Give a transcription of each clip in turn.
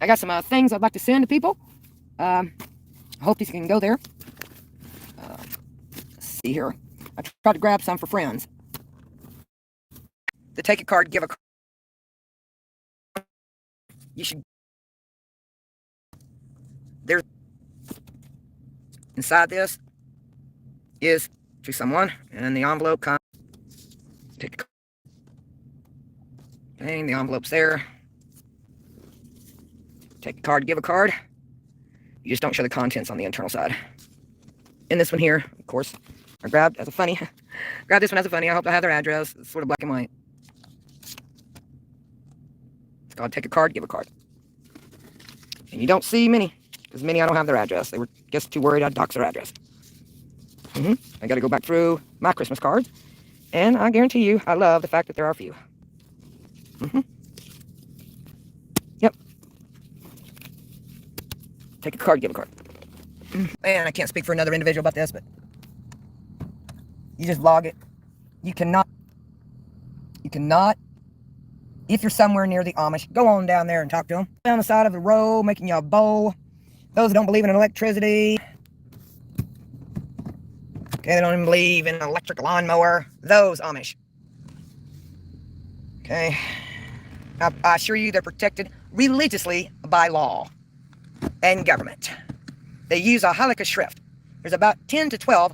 I got some things I'd like to send to people. I hope these can go there. Let's see here. I tried to grab some for friends. The take a card, give a card. You should. There's inside this is to someone, and the envelope comes. Take the okay, the envelope's there. Take a card, give a card. You just don't show the contents on the internal side. In this one here, of course, I grabbed as a funny. Grab this one as a funny. I hope I have their address. It's sort of black and white. It's called take a card, give a card. And you don't see many, because many I don't have their address. They were just too worried I'd dox their address. I got to go back through my Christmas cards, and I guarantee you, I love the fact that there are few. Yep. Take a card, give a card. Man, I can't speak for another individual about this, but you just vlog it. You cannot, if you're somewhere near the Amish, go on down there and talk to them. Down the side of the road, making you a bowl. Those that don't believe in electricity. Okay, they don't even believe in an electric lawnmower. Those Amish. Okay. I assure you they're protected religiously by law and government. They use a halakha shrift. There's about 10 to 12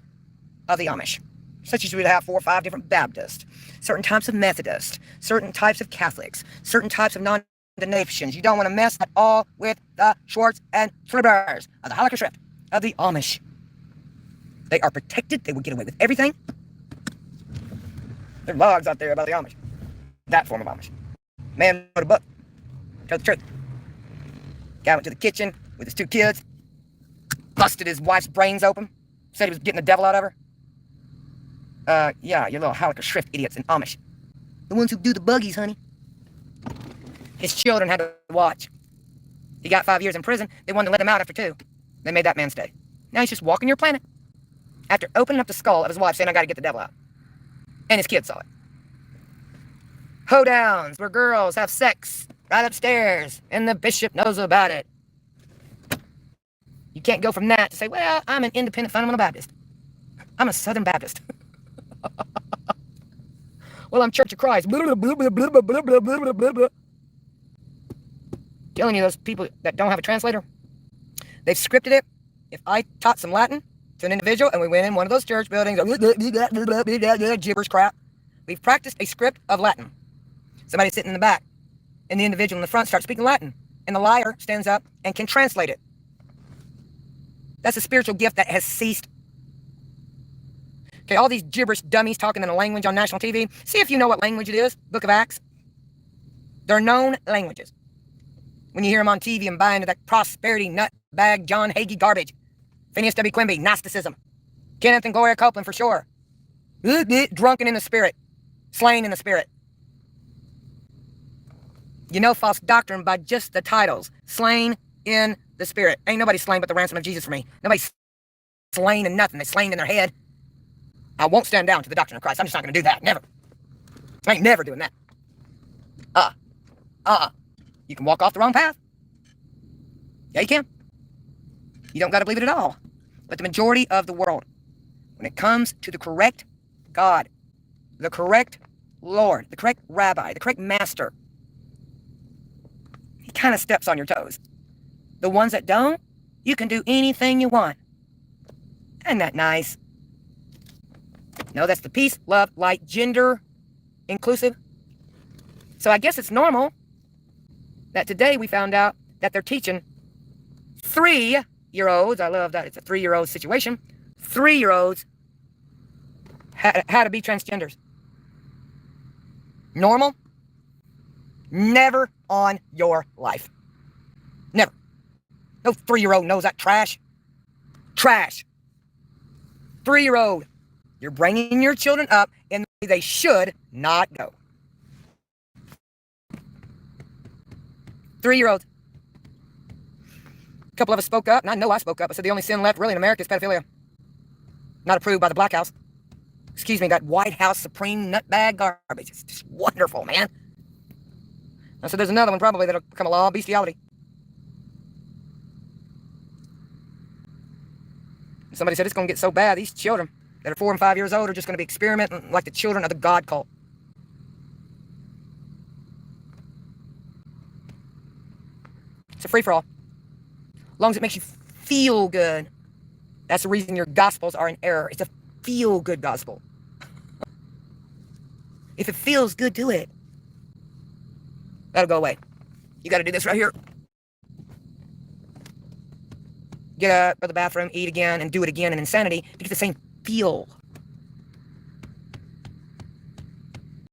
of the Amish. Such as you would have 4 or 5 different Baptists, certain types of Methodists, certain types of Catholics, certain types of non-denominations. You don't want to mess at all with the Schwartz and Schliebers of the halakha shrift of the Amish. They are protected. They will get away with everything. There are blogs out there about the Amish. That form of Amish. Man wrote a book. Tell the truth. Guy went to the kitchen with his 2 kids. Busted his wife's brains open. Said he was getting the devil out of her. Yeah, you little halakha shrift idiots and Amish. The ones who do the buggies, honey. His children had to watch. He got 5 years in prison. They wanted to let him out after 2. They made that man stay. Now he's just walking your planet. After opening up the skull of his wife saying, I gotta get the devil out. And his kids saw it. Hoedowns, where girls have sex right upstairs, and the bishop knows about it. You can't go from that to say, well, I'm an independent fundamental Baptist. I'm a Southern Baptist. Well, I'm Church of Christ. Blah, blah, blah, blah, blah, blah, blah, blah, blah, blah. Telling you, those people that don't have a translator, they've scripted it. If I taught some Latin to an individual and we went in one of those church buildings, gibberish crap, we've practiced a script of Latin. Somebody sitting in the back, and the individual in the front starts speaking Latin, and the liar stands up and can translate it. That's a spiritual gift that has ceased. Okay, all these gibberish dummies talking in a language on national TV. See if you know what language it is. Book of Acts. They're known languages. When you hear them on TV and buy into that prosperity nutbag John Hagee garbage. Phineas W. Quimby, Gnosticism. Kenneth and Gloria Copeland for sure. Drunken in the spirit. Slain in the spirit. You know false doctrine by just the titles. Slain in the spirit. Ain't nobody slain but the ransom of Jesus for me. Nobody's slain in nothing. They're slain in their head. I won't stand down to the doctrine of Christ. I'm just not going to do that. Never. I ain't never doing that. You can walk off the wrong path. Yeah, you can. You don't got to believe it at all. But the majority of the world, when it comes to the correct God, the correct Lord, the correct rabbi, the correct master, he kind of steps on your toes. The ones that don't, you can do anything you want. Isn't that nice? No, that's the peace, love, light, gender inclusive. So I guess it's normal that today we found out that they're teaching 3-year-olds, I love that it's a 3-year-old situation, 3-year-olds how to be transgenders. Normal? Never on your life. Never. No 3-year-old knows that trash. Trash. 3-year-old. You're bringing your children up in the way they should not go. 3-year-olds. A couple of us spoke up, and I know I spoke up. I said the only sin left really in America is pedophilia. Not approved by the Black House. Excuse me, that White House Supreme nutbag garbage. It's just wonderful, man. I said there's another one probably that'll become a law, bestiality. Somebody said it's going to get so bad, these children that are 4 and 5 years old are just going to be experimenting like the children of the God cult. It's a free-for-all. As long as it makes you feel good. That's the reason your gospels are in error. It's a feel-good gospel. If it feels good, do it. That'll go away. You got to do this right here. Get up, go to the bathroom, eat again, and do it again in insanity to get the same feel.